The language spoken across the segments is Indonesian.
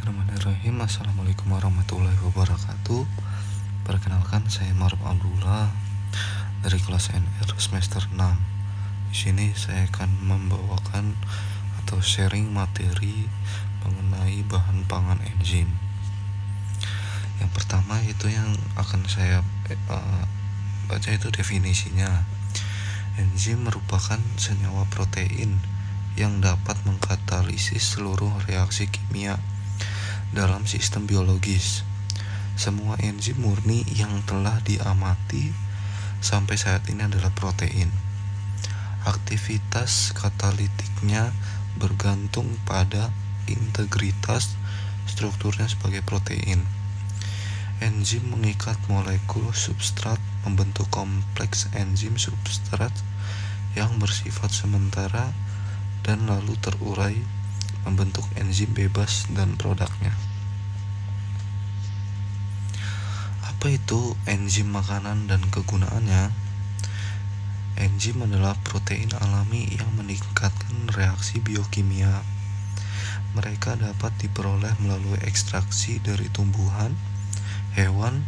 Bismillahirrahmanirrahim. Assalamualaikum warahmatullahi wabarakatuh. Perkenalkan, saya Maruf Abdullah dari kelas NR semester 6. Di sini saya akan membawakan atau sharing materi mengenai bahan pangan enzim. Yang pertama itu yang akan saya baca itu definisinya. Enzim merupakan senyawa protein yang dapat mengkatalisis seluruh reaksi kimia dalam sistem biologis. Semua enzim murni yang telah diamati sampai saat ini adalah protein. Aktivitas katalitiknya bergantung pada integritas strukturnya sebagai protein. Enzim mengikat molekul substrat membentuk kompleks enzim substrat yang bersifat sementara dan lalu terurai membentuk enzim bebas dan produknya. Apa itu enzim makanan dan kegunaannya? Enzim adalah protein alami yang meningkatkan reaksi biokimia. Mereka dapat diperoleh melalui ekstraksi dari tumbuhan, hewan,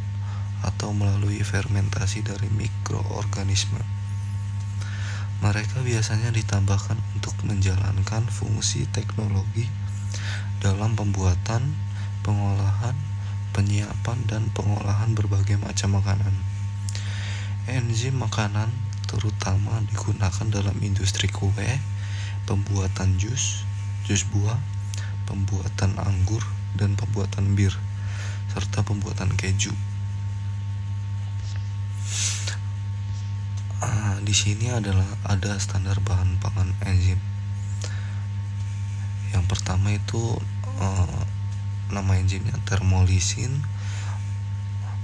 atau melalui fermentasi dari mikroorganisme. Mereka biasanya ditambahkan untuk menjalankan fungsi teknologi dalam pembuatan, pengolahan, penyiapan, dan pengolahan berbagai macam makanan. Enzim makanan terutama digunakan dalam industri kue, pembuatan jus buah, pembuatan anggur, dan pembuatan bir, serta pembuatan keju. Di sini ada standar bahan pangan enzim. Yang pertama itu nama enzimnya thermolisin,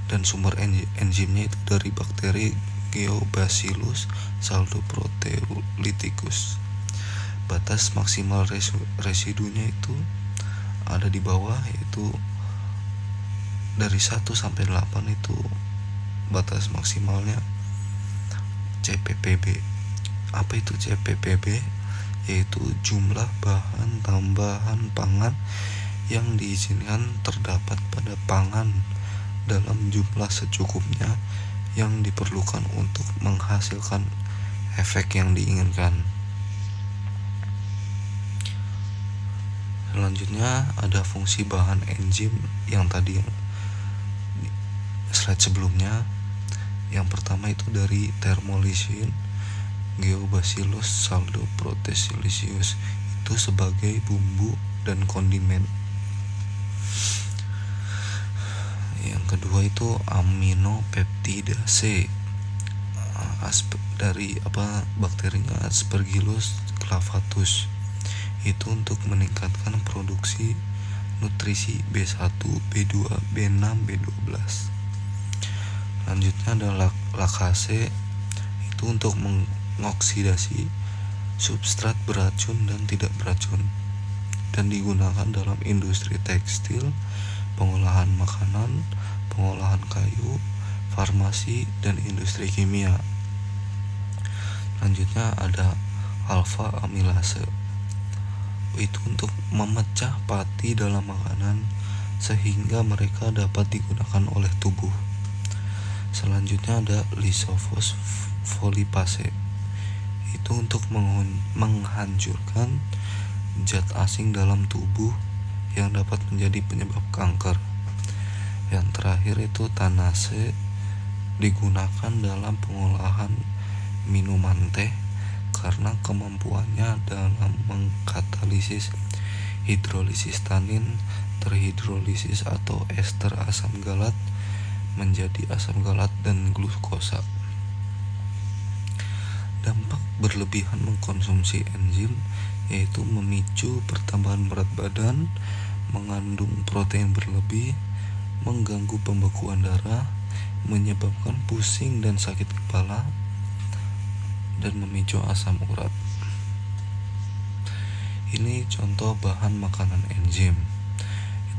dan sumber enzimnya itu dari bakteri Geobacillus pseudoproteolyticus. Batas maksimal residunya itu ada di bawah, yaitu dari 1 sampai 8 itu batas maksimalnya CPPB. Apa itu CPPB? Yaitu jumlah bahan tambahan pangan yang diizinkan terdapat pada pangan dalam jumlah secukupnya yang diperlukan untuk menghasilkan efek yang diinginkan. Selanjutnya ada fungsi bahan enzim yang tadi slide sebelumnya. Yang pertama itu dari thermolisin, Geobacillus pseudoproteolyticus itu sebagai bumbu dan kondimen. Yang kedua itu aminopeptidase dari bakterinya Aspergillus clavatus, itu untuk meningkatkan produksi nutrisi B1, B2, B6, B12. Selanjutnya ada lakase, itu untuk mengoksidasi substrat beracun dan tidak beracun, dan digunakan dalam industri tekstil, pengolahan makanan, pengolahan kayu, farmasi, dan industri kimia. Selanjutnya ada alfa amilase, itu untuk memecah pati dalam makanan sehingga mereka dapat digunakan oleh tubuh. Selanjutnya ada lisofosfolipase, itu untuk menghancurkan zat asing dalam tubuh yang dapat menjadi penyebab kanker. Yang terakhir itu tanase, digunakan dalam pengolahan minuman teh karena kemampuannya dalam mengkatalisis hidrolisis tanin terhidrolisis atau ester asam galat menjadi asam galat dan glukosa. Dampak berlebihan mengkonsumsi enzim yaitu memicu pertambahan berat badan, mengandung protein berlebih, mengganggu pembekuan darah, menyebabkan pusing dan sakit kepala, dan memicu asam urat. Ini contoh bahan makanan enzim.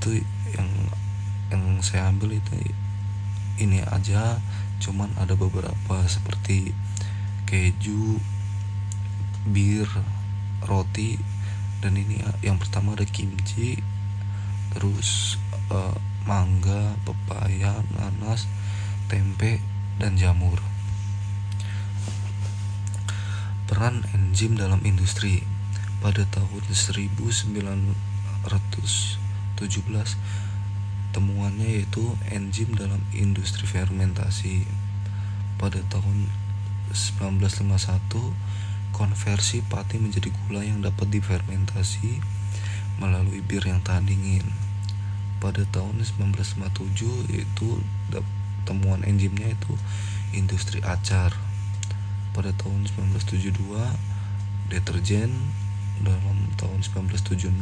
Itu yang saya ambil itu ini aja, cuman ada beberapa seperti keju, bir, roti, dan ini yang pertama ada kimchi, terus mangga, pepaya, nanas, tempe, dan jamur. Peran enzim dalam industri. Pada tahun 1917, temuannya yaitu enzim dalam industri fermentasi. Pada tahun 1951, konversi pati menjadi gula yang dapat difermentasi melalui bir yang tahan dingin. Pada tahun 1957 yaitu temuan enzimnya itu industri acar. Pada tahun 1972 deterjen. Dalam tahun 1976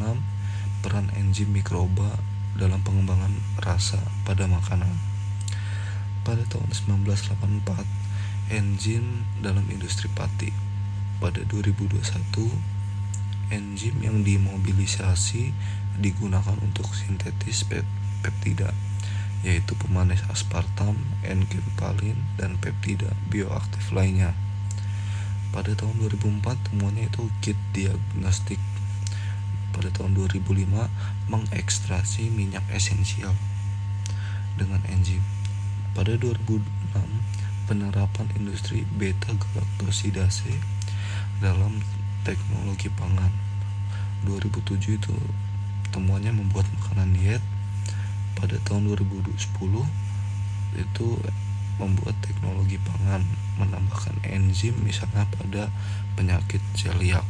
peran enzim mikroba dalam pengembangan rasa pada makanan. Pada tahun 1984 enzim dalam industri pati. Pada 2021 enzim yang dimobilisasi digunakan untuk sintetis peptida, yaitu pemanis aspartam, N-gempalin, dan peptida bioaktif lainnya. Pada tahun 2004 temuannya itu kit diagnostik. Pada tahun 2005 mengekstraksi minyak esensial dengan enzim. Pada 2006 penerapan industri beta-galaktosidase dalam teknologi pangan. 2007 itu temuannya membuat makanan diet. Pada tahun 2010 itu membuat teknologi pangan, menambahkan enzim misalnya pada penyakit celiak.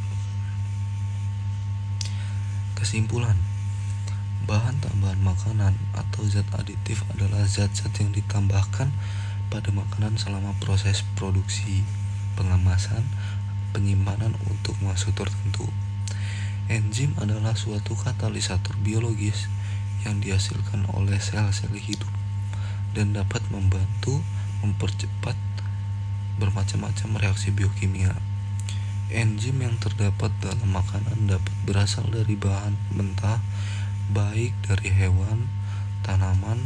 Kesimpulan, bahan tambahan makanan atau zat aditif adalah zat-zat yang ditambahkan pada makanan selama proses produksi, pengemasan, penyimpanan untuk maksud tertentu. Enzim adalah suatu katalisator biologis yang dihasilkan oleh sel-sel hidup dan dapat membantu mempercepat bermacam-macam reaksi biokimia. Enzim yang terdapat dalam makanan dapat berasal dari bahan mentah, baik dari hewan, tanaman,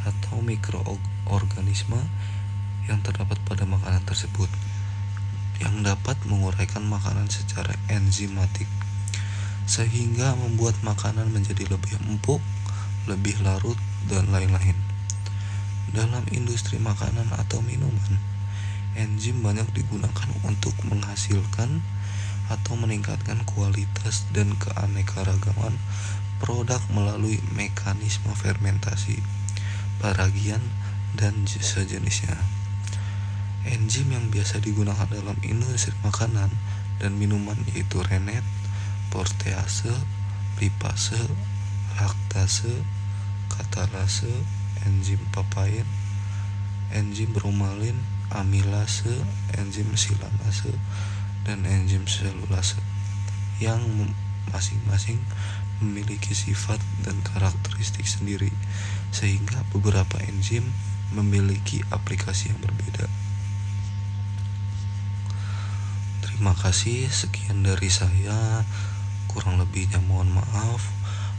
atau mikroorganisme yang terdapat pada makanan tersebut, yang dapat menguraikan makanan secara enzimatik, sehingga membuat makanan menjadi lebih empuk, lebih larut, dan lain-lain. Dalam industri makanan atau minuman, enzim banyak digunakan untuk menghasilkan atau meningkatkan kualitas dan keanekaragaman produk melalui mekanisme fermentasi, peragian, dan sejenisnya. Enzim yang biasa digunakan dalam industri makanan dan minuman yaitu rennet, protease, lipase, laktase, katalase, enzim papain, enzim bromelin, amilase, enzim silanase, dan enzim selulase, yang masing-masing memiliki sifat dan karakteristik sendiri, sehingga beberapa enzim memiliki aplikasi yang berbeda. Terima kasih, sekian dari saya, kurang lebihnya mohon maaf.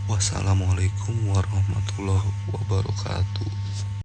Wassalamualaikum warahmatullahi wabarakatuh.